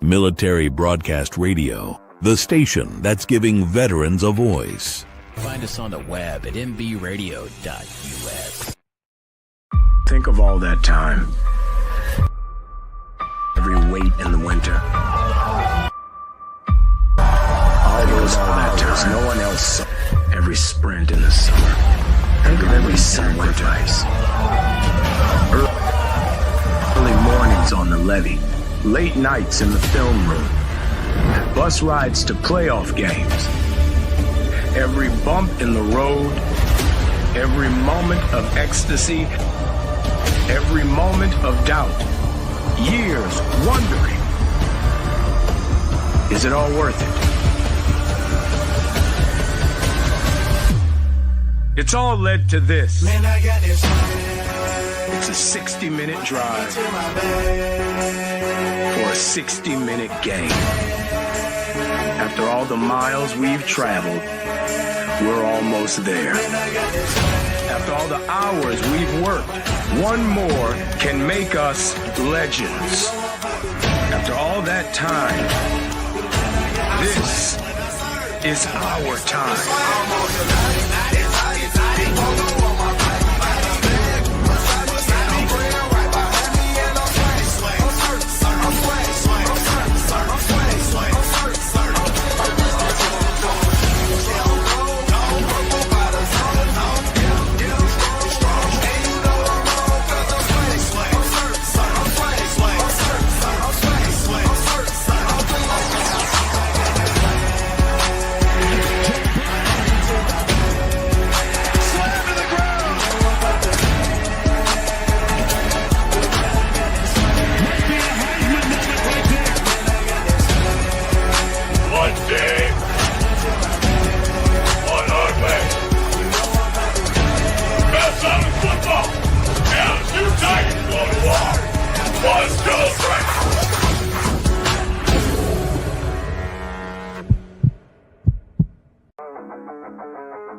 Military Broadcast Radio, the station that's giving veterans a voice. Find us on the web at mbradio.us. Think of all that time. Every wait in the winter. All those hours no one else saw. Every sprint in the summer. Every sacrifice. Early mornings on the levee. Late nights in the film room. Bus rides to playoff games. Every bump in the road. Every moment of ecstasy. Every moment of doubt. Years wondering. Is it all worth it? It's all led to this. Man, I got this. It's a 60-minute drive for a 60-minute game. After all the miles we've traveled, we're almost there. After all the hours we've worked, one more can make us legends. After all that time, this is our time.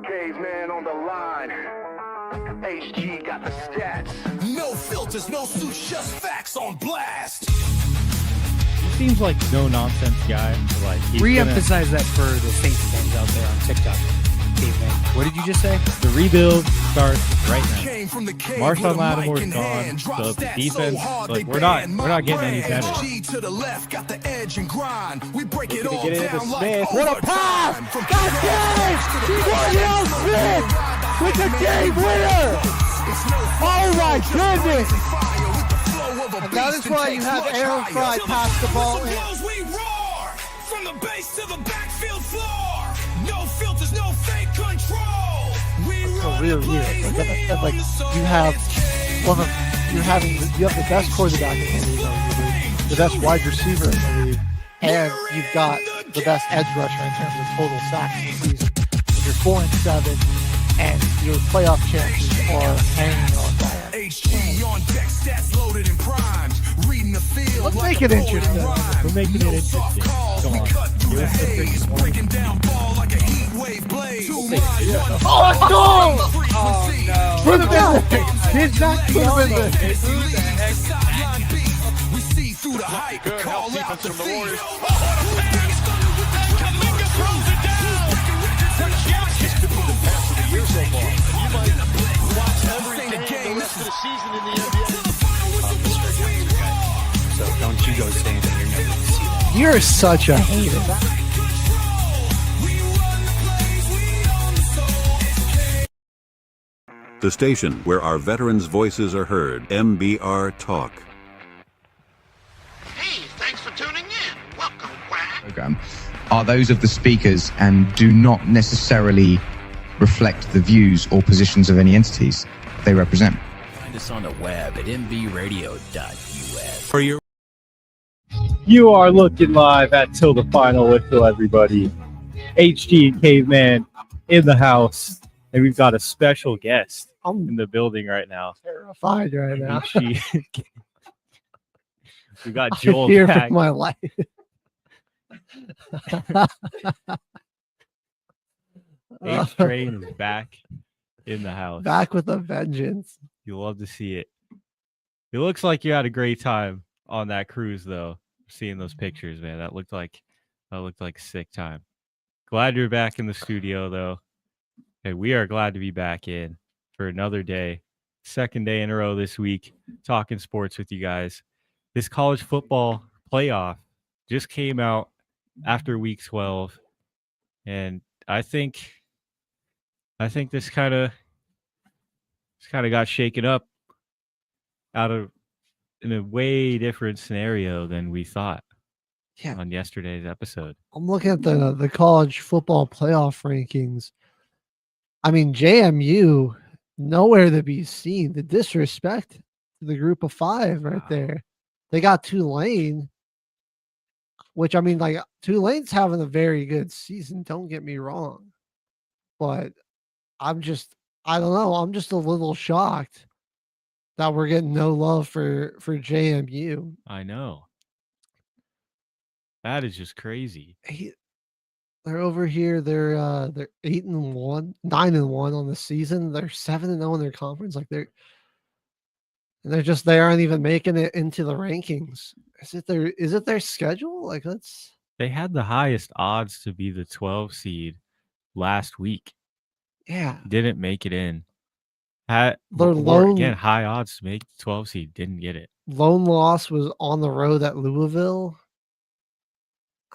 Caveman on the line. HG got the stats. No filters, no suits, just facts on blast. He seems like no nonsense guy. Like re-emphasize that for the Saints fans out there on TikTok. Caveman. What did you just say? The rebuild starts right now. Marshawn Lattimore's gone, so the defense, like we're not getting any better. To the left, got the edge and grind. We break it all Get into down Smith. like What a pass! That's it! Daniel Smith with the game winner! Oh my goodness! And that is why you have Aaron Fry pass the ball in. We roar from the base to the backfield floor. No filters, no fake control. We So real here. Like you have you have the best quarterback in the league, arguably, the best wide receiver in the league, and you've got the best edge rusher in terms of total sacks in the season. You're 4-7, and your playoff chances are hanging on by it. HG on deck, stats loaded in primes. Reading the field. Let's make it interesting. We're making it interesting. Come on. Give us the freaking one. Breaking down ball like a heat wave blade. Oh, let's go! Oh, no. Put him in there! He's not put him in there. We see through the hype. Call out the feed. So don't you go saying that you're never going to see that. You're such a hater. The station where our veterans' voices are heard, MBR Talk. Hey, thanks for tuning in. Welcome, Quack. Program are those of the speakers and do not necessarily reflect the views or positions of any entities they represent. Find us on the web at mbradio.us. You are looking live at Till the Final Whistle, everybody. HG and Caveman in the house, and we've got a special guest in the building right now. Terrified right now. HG. We got Joel Fear back. for my life. H Train is back in the house. Back with a vengeance. You'll love to see it. It looks like you had a great time on that cruise, though. seeing those pictures, man. That looked like a sick time. Glad you're back in the studio, though. Hey, we are glad to be back in for another day, second day in a row this week, talking sports with you guys. This college football playoff just came out after week 12, and I think this kind of got shaken up out of in a way different scenario than we thought Yeah. on yesterday's episode. I'm looking at the college football playoff rankings. I mean, JMU nowhere to be seen. The disrespect to the group of 5 right there. They got Tulane, which I mean, like Tulane's having a very good season. Don't get me wrong, but I don't know. I'm just a little shocked that we're getting no love for JMU. I know. That is just crazy. They're over here. They're 8-1, 9-1 on the season. They're 7-0 in their conference. Like they aren't even making it into the rankings. Is it their schedule? Like they had the highest odds to be the 12 seed last week. Yeah. Didn't make it in. Again, high odds to make the 12 seed, didn't get it. Lone loss was on the road at Louisville.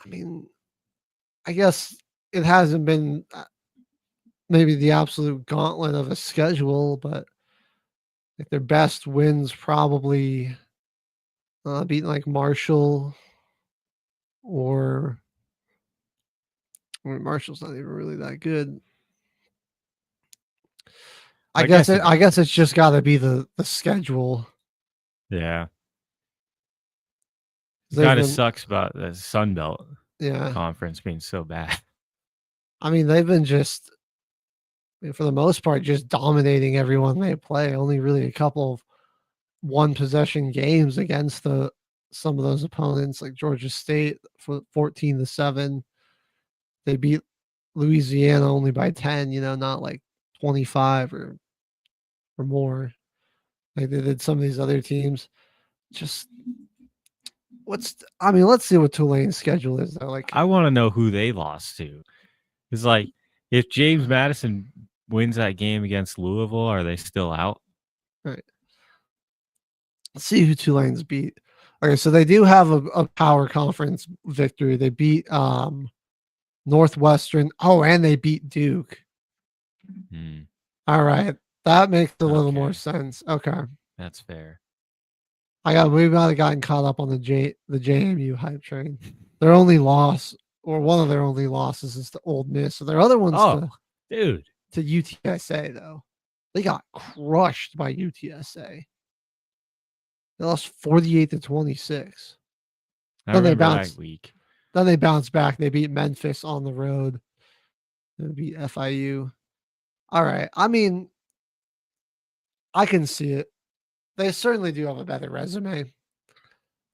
I mean, I guess it hasn't been maybe the absolute gauntlet of a schedule, but like their best wins probably beating like Marshall or Marshall's not even really that good. I guess it's just got to be the schedule. Yeah. It kind of sucks about the Sun Belt conference being so bad. I mean, they've been just, for the most part, just dominating everyone they play. Only really a couple of one possession games against some of those opponents, like Georgia State for 14-7. They beat Louisiana only by 10. Not like 25 or more. Like they did some of these other teams. Just let's see what Tulane's schedule is. I want to know who they lost to. It's like if James Madison wins that game against Louisville, are they still out? Right. Let's see who Tulane's beat. Okay, so they do have a power conference victory. They beat Northwestern. Oh, and they beat Duke. All right. That makes a little more sense. Okay. That's fair. We might have gotten caught up on the JMU hype train. Their only loss, or one of their only losses, is to Ole Miss. So their other ones to UTSA, though. They got crushed by UTSA. They lost 48-26. Then they bounced back. They beat Memphis on the road. They beat FIU. All right. I mean, I can see it. They certainly do have a better resume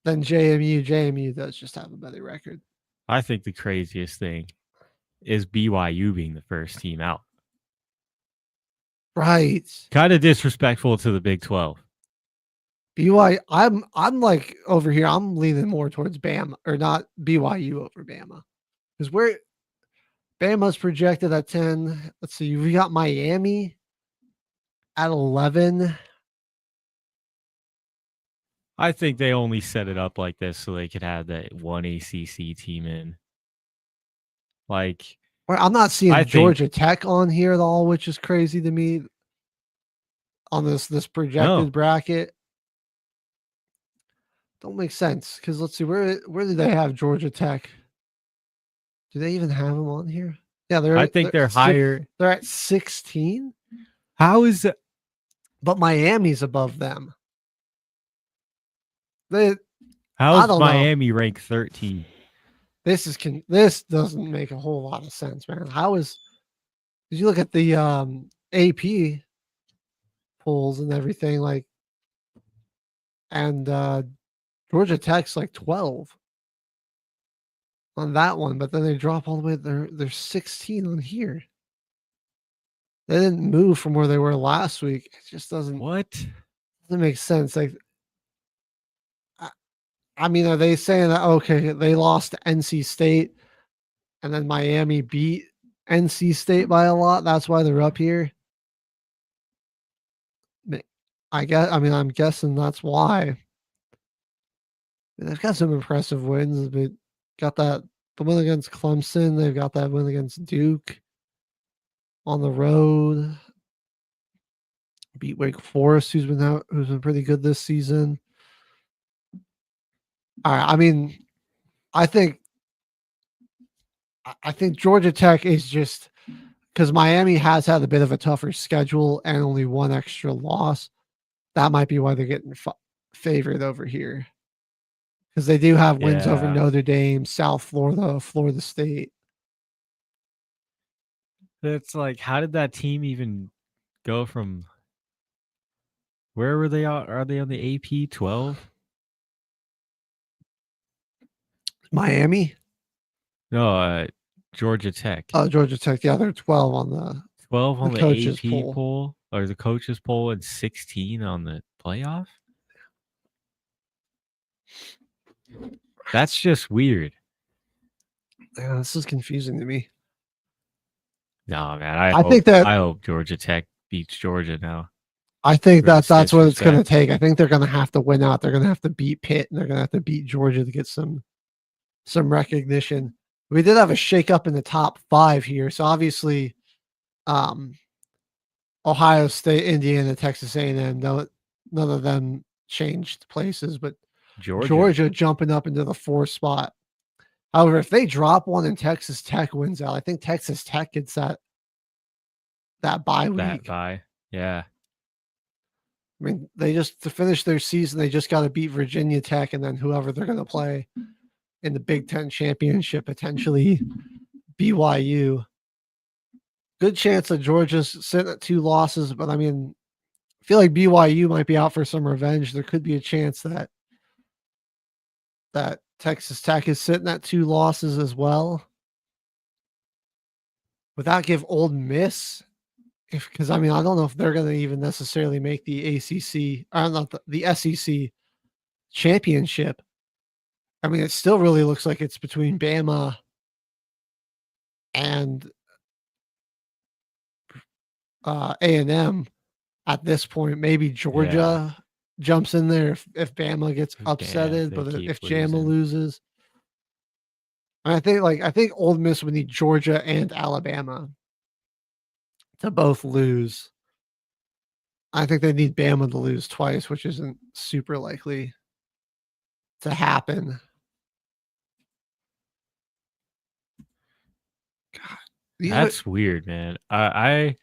than JMU. JMU does just have a better record. I think the craziest thing is BYU being the first team out. Right. Kind of disrespectful to the Big 12. BYU, I'm like over here, I'm leaning more towards Bama, or not BYU over Bama. Because Bama's projected at 10. Let's see, we got Miami at 11. I think they only set it up like this so they could have that one ACC team in. Like, I'm not seeing Georgia Tech on here at all, which is crazy to me. On this projected bracket, don't make sense. Because let's see, where do they have Georgia Tech? Do they even have them on here? Yeah, they're higher. They're at 16. How is it? But Miami's above them. How is Miami ranked 13? This doesn't make a whole lot of sense, man. Did you look at the AP polls and everything, like, and Georgia Tech's like 12 on that one, but then they drop all the way. They're 16 on here. They didn't move from where they were last week. It just doesn't make sense. Like, I mean, are they saying that okay, they lost to NC State and then Miami beat NC State by a lot? That's why they're up here. I'm guessing that's why. They've got some impressive wins. They got the win against Clemson. They've got that win against Duke on the road. Beat Wake Forest, who's been pretty good this season. All right, I mean, I think Georgia Tech is just because Miami has had a bit of a tougher schedule and only one extra loss. That might be why they're getting favored over here because they do have wins over Yeah. Notre Dame, South Florida, Florida State. It's like, how did that team even go from where were they at? Are they on the AP 12? Miami, No, Georgia Tech. Georgia Tech. Yeah, they're 12 on the 12 on the coaches AP poll. poll, or the coaches poll, and 16 on the playoff? That's just weird. Yeah, this is confusing to me. No, man. I hope Georgia Tech beats Georgia now. I think For this that's what it's going to disrespect. take. I think they're going to have to win out. They're going to have to beat Pitt and they're going to have to beat Georgia to get some recognition. We did have a shakeup in the top 5 here. So obviously, Ohio State, Indiana, Texas A&M, none of them changed places, but Georgia jumping up into the 4th spot. However, if they drop one and Texas Tech wins out, I think Texas Tech gets that bye week. That bye. Yeah. I mean, they just to finish their season, they just got to beat Virginia Tech and then whoever they're going to play in the Big Ten championship, potentially BYU. Good chance that Georgia's sitting at 2 losses, but I mean, I feel like BYU might be out for some revenge. There could be a chance that Texas Tech is sitting at 2 losses as well. Would that give Ole Miss? Because I mean, I don't know if they're going to even necessarily make the ACC, or not the SEC championship. I mean, it still really looks like it's between Bama and A&M at this point. Maybe Georgia jumps in there if Bama gets upsetted, but if Bama loses, and I think Ole Miss would need Georgia and Alabama to both lose. I think they need Bama to lose twice, which isn't super likely to happen. God, That's weird, man. I'm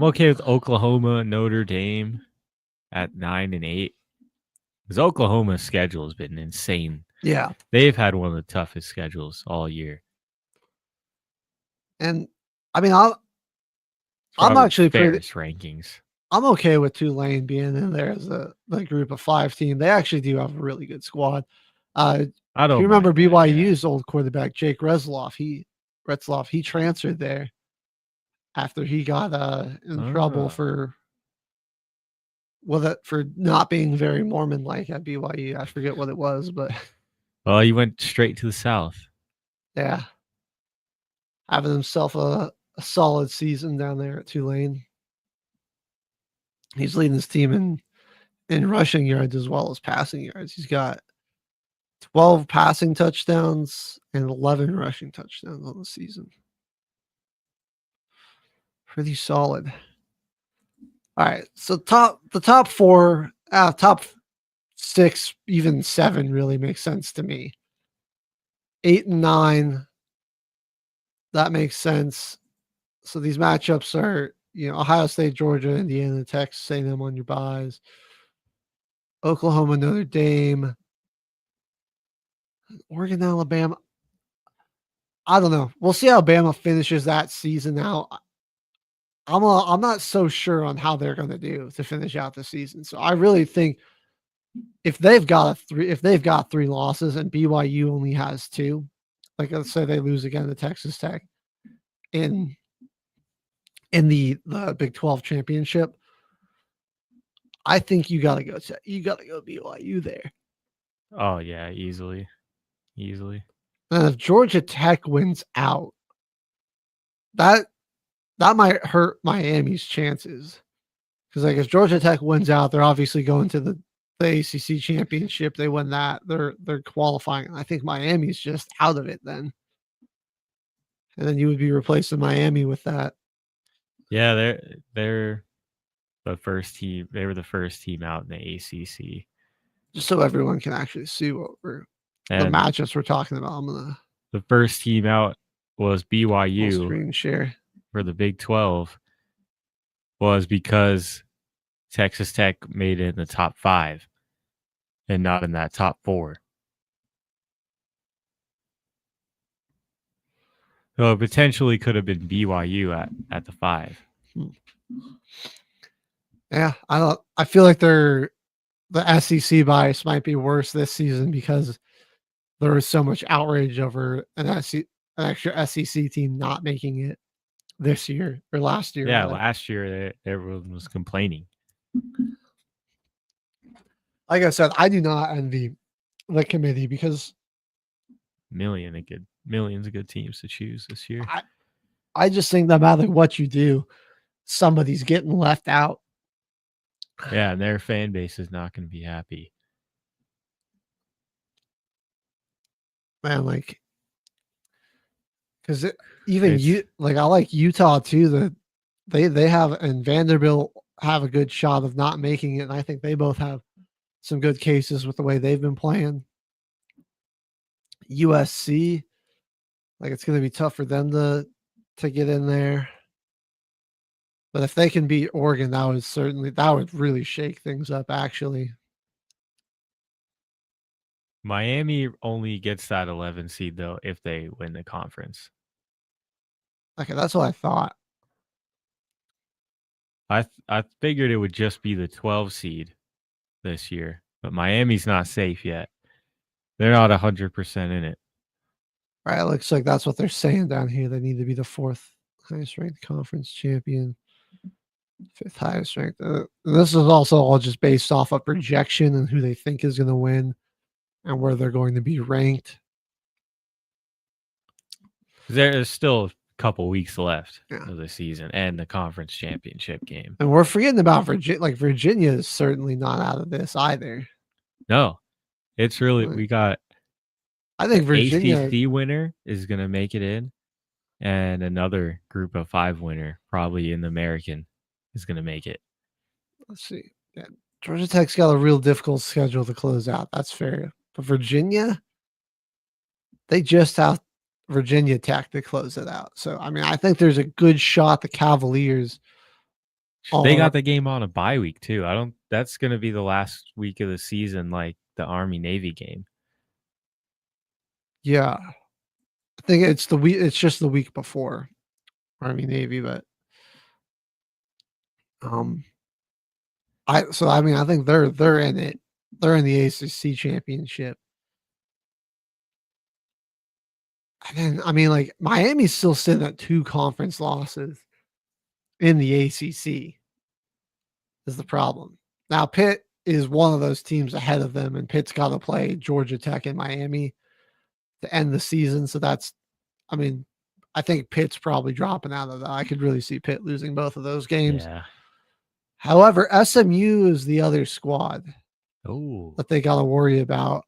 okay with Oklahoma, Notre Dame at 9 and 8. Because Oklahoma's schedule has been insane. Yeah. They've had one of the toughest schedules all year. And I mean, I'm actually pretty rankings. I'm okay with Tulane being in there as the group of 5 team. They actually do have a really good squad. I don't you remember BYU's old quarterback, Jake Retzloff. He transferred there after he got in trouble for not being very Mormon like at BYU. I forget what it was, but well, he went straight to the South. Yeah. Having himself a solid season down there at Tulane. He's leading his team in rushing yards as well as passing yards. He's got 12 passing touchdowns and 11 rushing touchdowns on the season. Pretty solid. All right. So the top 4, top 6, even 7 really makes sense to me. 8 and 9. That makes sense. So these matchups are, Ohio State, Georgia, Indiana, Texas, A&M on your buys. Oklahoma, Notre Dame, Oregon, Alabama. I don't know. We'll see how Bama finishes that season out. I'm not so sure on how they're going to do to finish out the season. So I really think if they've got 3 losses and BYU only has 2, like let's say they lose again to Texas Tech in the Big 12 championship, I think you got to go BYU there. Oh yeah, easily. And if Georgia Tech wins out, that might hurt Miami's chances. Because like if Georgia Tech wins out, they're obviously going to the ACC championship. They win that, they're qualifying. I think Miami's just out of it then. And then you would be replacing Miami with that. Yeah, they're the first team. They were the first team out in the ACC. Just so everyone can actually see what the matchups we're talking about. I'm gonna the first team out was BYU. Screen share for the Big 12 was because Texas Tech made it in the top 5 and not in that top 4. So it potentially could have been BYU at the 5. Yeah, I feel like the SEC bias might be worse this season because there was so much outrage over an extra SEC team not making it this year or last year. Yeah, last year everyone was complaining. Like I said, I do not envy the committee because millions of good teams to choose this year. I just think no matter what you do, somebody's getting left out. Yeah, and their fan base is not going to be happy. Man, like, because I like Utah too. That they have and Vanderbilt have a good shot of not making it, and I think they both have some good cases with the way they've been playing. USC, like it's going to be tough for them to get in there. But if they can beat Oregon, that would really shake things up. Actually, Miami only gets that 11 seed though if they win the conference. Okay, that's what I thought. I figured it would just be the 12 seed this year, but Miami's not safe yet. They're not 100% in it. Right, it looks like that's what they're saying down here. They need to be the 4th highest ranked conference champion, 5th highest ranked. This is also all just based off of projection and who they think is going to win and where they're going to be ranked. There's still a couple weeks left of the season and the conference championship game. And we're forgetting about Virginia. Like Virginia is certainly not out of this either. No, it's really we got. I think Virginia ACC winner is going to make it in, and another group of 5 winner, probably in the American, is going to make it. Let's see. Yeah, Georgia Tech's got a real difficult schedule to close out. That's fair. But Virginia, they just have Virginia Tech to close it out. So, I mean, I think there's a good shot the Cavaliers. They got the game on a bye week, too. That's going to be the last week of the season, like the Army-Navy game. Yeah. I think it's just the week before Army-Navy, but I think they're in it. They're in the ACC championship. And then, I mean, like Miami's still sitting at 2 conference losses in the ACC is the problem. Now, Pitt is one of those teams ahead of them, and Pitt's got to play Georgia Tech and Miami to end the season. So I think Pitt's probably dropping out of that. I could really see Pitt losing both of those games. Yeah. However, SMU is the other squad that they got to worry about.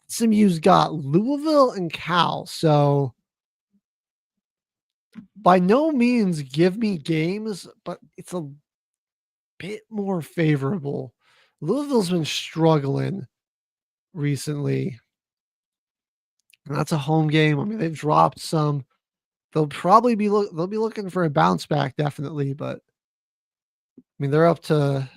SMU's got Louisville and Cal. So by no means give me games, but it's a bit more favorable. Louisville's been struggling recently. And that's a home game. I mean, they've dropped some. They'll probably be looking for a bounce back, definitely. But I mean, they're up to,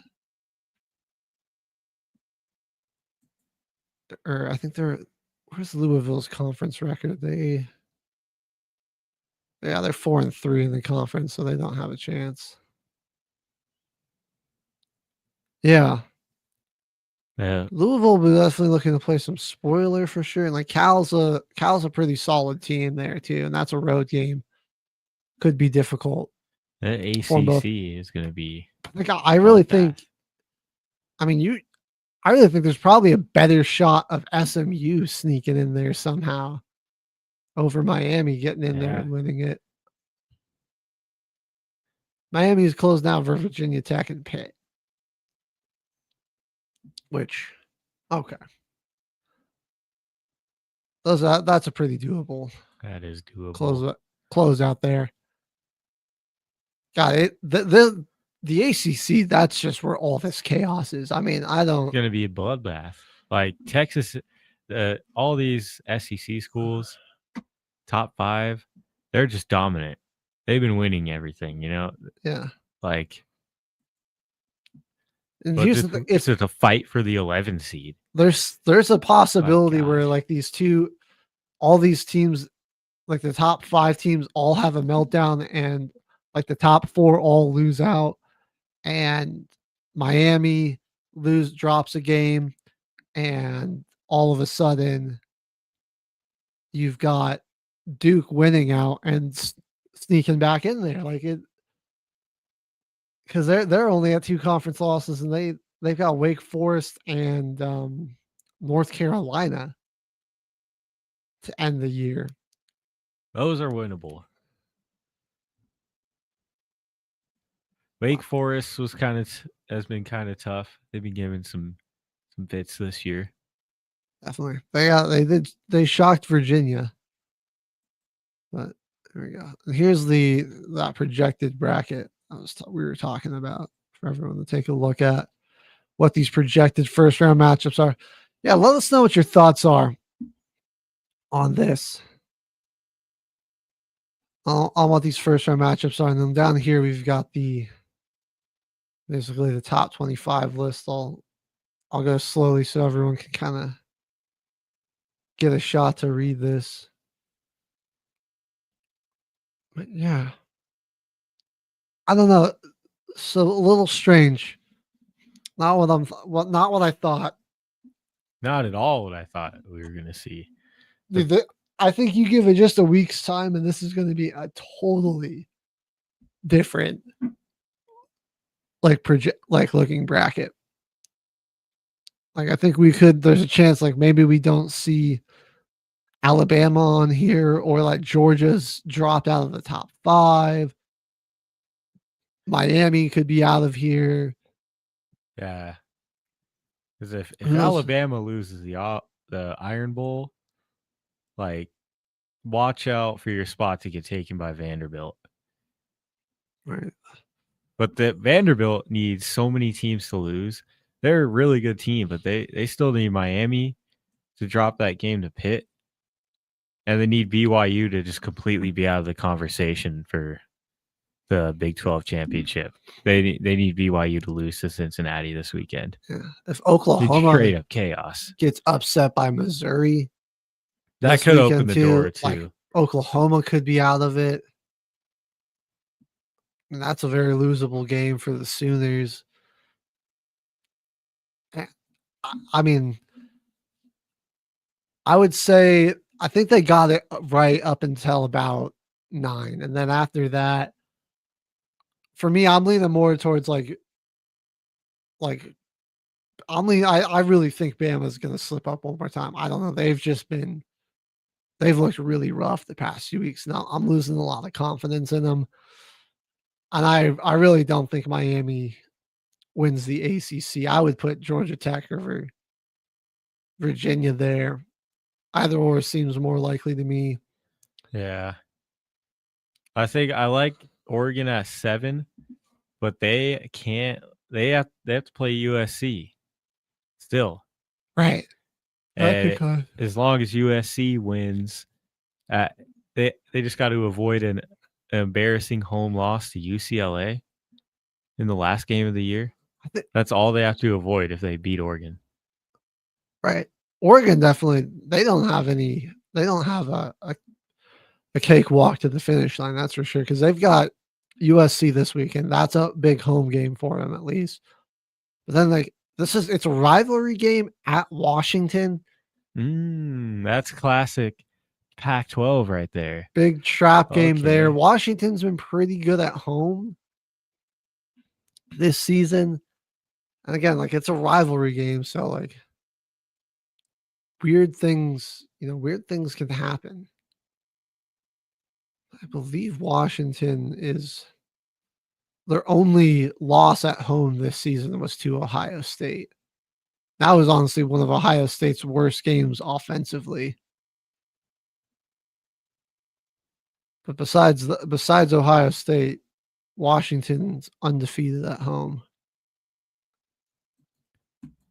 or I think where's Louisville's conference record? They're 4-3 in the conference, so they don't have a chance. Yeah. Louisville will be definitely looking to play some spoiler for sure. And like Cal's a pretty solid team there too. And that's a road game. Could be difficult. The ACC is going to be like I really think. I mean, I really think there's probably a better shot of SMU sneaking in there somehow over Miami getting in there Yeah. and winning it. Miami is closed down for Virginia Tech and Pitt. Which, okay. That's a pretty doable That is doable. close out there. Got it. The ACC, that's just where all this chaos is. I mean, I don't. It's gonna be a bloodbath. Like Texas, all these SEC schools, top 5, they're just dominant. They've been winning everything, you know. Yeah. Like, And but here's this, the thing, this is a fight for the 11 seed. there's a possibility My where gosh. like all these teams, like the top 5 teams, all have a meltdown, and like the top 4 all lose out, and Miami drops a game, and all of a sudden you've got Duke winning out and sneaking back in there, like it, because they're only at 2 conference losses, and they've got Wake Forest and North Carolina to end the year. Those are winnable. Wake Forest has been kind of tough. They've been giving some fits this year. Definitely, they shocked Virginia, but there we go. And here's that projected bracket we were talking about for everyone to take a look at what these projected first round matchups are. Yeah, let us know what your thoughts are on this. On what these first round matchups are. And then down here we've got basically the top 25 list. I'll go slowly so everyone can kind of get a shot to read this. But yeah. I don't know. So a little strange. Not what I thought. Not at all what I thought we were gonna see. Dude, I think you give it just a week's time, and this is going to be a totally different, like looking bracket. Like I think there's a chance, like maybe we don't see Alabama on here, or like Georgia's dropped out of the top 5. Miami could be out of here. Yeah, because if Alabama loses the Iron Bowl, like, watch out for your spot to get taken by Vanderbilt. Right. But the Vanderbilt needs so many teams to lose. They're a really good team, but they still need Miami to drop that game to Pitt. And they need BYU to just completely be out of the conversation for the Big 12 championship. They need BYU to lose to Cincinnati this weekend. Yeah. If Oklahoma straight up chaos gets upset by Missouri, that could open the door too. Like Oklahoma could be out of it. And that's a very losable game for the Sooners. I mean, I would say I think they got it right up until about 9. And then after that, for me, I'm leaning more towards I really think Bama's going to slip up one more time. I don't know. They've looked really rough the past few weeks. Now I'm losing a lot of confidence in them. And I really don't think Miami wins the ACC. I would put Georgia Tech over Virginia there. Either or seems more likely to me. Yeah. I think I like Oregon at 7, but they have to play USC still. Right. And as long as USC wins, they just got to avoid an embarrassing home loss to UCLA in the last game of the year. That's all they have to avoid if they beat Oregon. Right. Oregon definitely, they don't have a cakewalk to the finish line, that's for sure, because they've got USC this weekend. That's a big home game for them at least. But then it's a rivalry game at Washington. That's classic Pac-12 right there. Big trap game there. Washington's been pretty good at home this season. And again, like it's a rivalry game, so like weird things, weird things can happen. I believe Washington is their only loss at home this season was to Ohio State. That was honestly one of Ohio State's worst games offensively. But besides Ohio State, Washington's undefeated at home.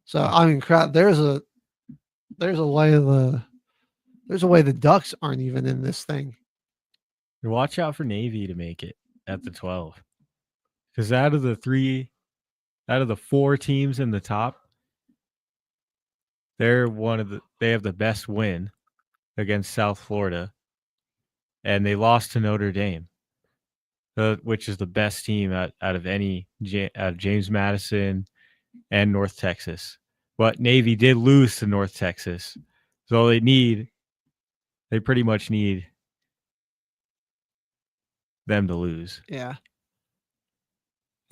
So I mean, crap. There's a way the Ducks aren't even in this thing. Watch out for Navy to make it at the 12, because out of the 4 teams in the top, they have the best win against South Florida, and they lost to Notre Dame, which is the best team out of James Madison and North Texas. But Navy did lose to North Texas, so they pretty much need them to lose. Yeah,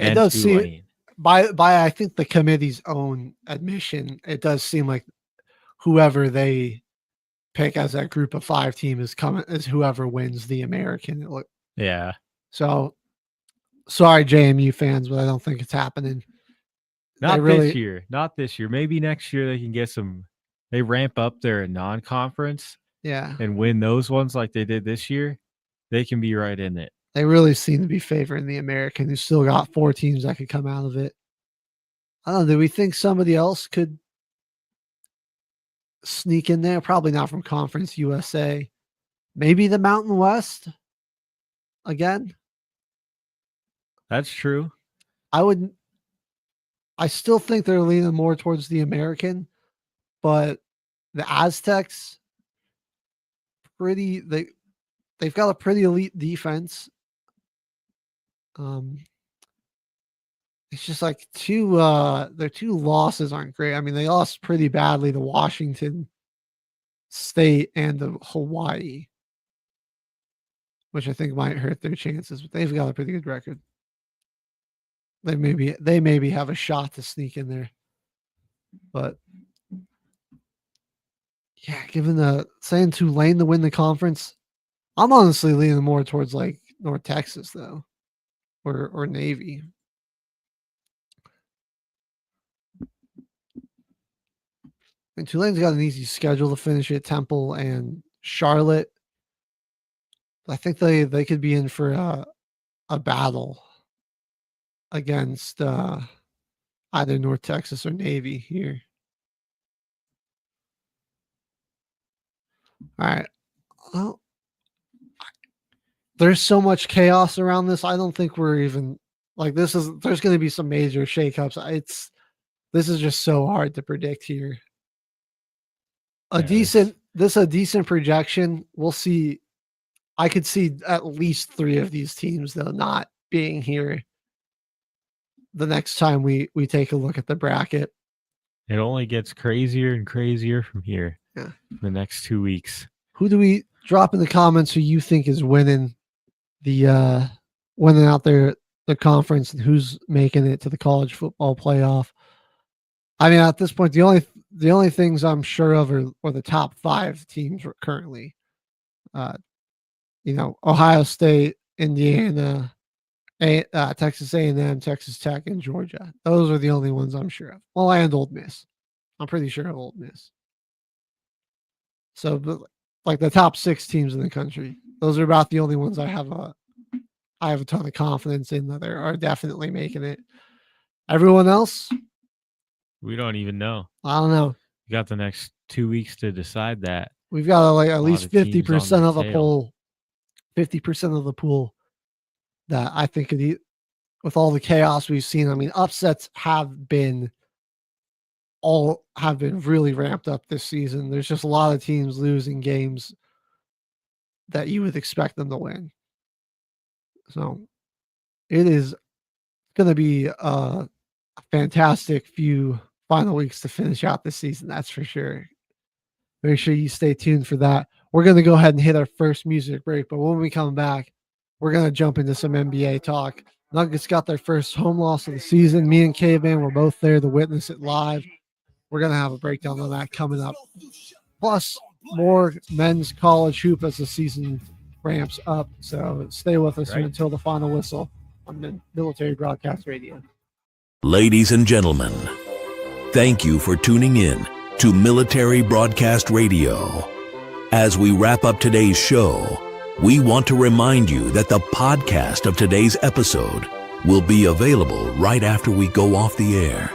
And it does seem Tulane. by I think the committee's own admission, it does seem like whoever they pick as that group of 5 team is whoever wins the American. Yeah. So sorry, JMU fans, but I don't think it's happening. This year. Not this year. Maybe next year they can get they ramp up their non-conference. Yeah. And win those ones like they did this year. They can be right in it. They really seem to be favoring the American, who still got 4 teams that could come out of it. I don't know. Do we think somebody else could sneak in there? Probably not from Conference USA. Maybe the Mountain West again. That's true. I still think they're leaning more towards the American, but the Aztecs, they've got a pretty elite defense. It's just like their 2 losses aren't great. I mean, they lost pretty badly to Washington State and to Hawaii, which I think might hurt their chances, but they've got a pretty good record. They maybe have a shot to sneak in there. But yeah, given saying Tulane to win the conference, I'm honestly leaning more towards like North Texas though, or Navy. And Tulane's got an easy schedule to finish at Temple and Charlotte. I think they could be in for a battle against either North Texas or Navy here. All right. Well, there's so much chaos around this. I don't think we're even like there's going to be some major shakeups. This is just so hard to predict here. A decent projection. We'll see. I could see at least 3 of these teams though not being here the next time we take a look at the bracket. It only gets crazier and crazier from here. Yeah. The next 2 weeks. Who do we drop in the comments who you think is winning out there the conference and who's making it to the college football playoff? I mean, at this point, the only things I'm sure of are the top 5 teams currently. Ohio State, Indiana, Texas A&M, Texas Tech, and Georgia. Those are the only ones I'm sure of. Well, and Ole Miss. I'm pretty sure of Ole Miss. So, but like the top 6 teams in the country, those are about the only ones I have a ton of confidence in that they are definitely making it. Everyone else, we don't even know. I don't know. We got the next 2 weeks to decide that. We've got at least 50% of the pool. 50% of the pool that I think with all the chaos we've seen. I mean, upsets have been really ramped up this season. There's just a lot of teams losing games that you would expect them to win. So it is going to be a fantastic few final weeks to finish out this season. That's for sure. Make sure you stay tuned for that. We're going to go ahead and hit our first music break, but when we come back, we're going to jump into some NBA talk. Nuggets got their first home loss of the season. Me and Caveman were both there to witness it live. We're going to have a breakdown of that coming up. Plus, more men's college hoop as the season ramps up. So stay with us until the final whistle on Military Broadcast Radio. Ladies and gentlemen, thank you for tuning in to Military Broadcast Radio. As we wrap up today's show, we want to remind you that the podcast of today's episode will be available right after we go off the air.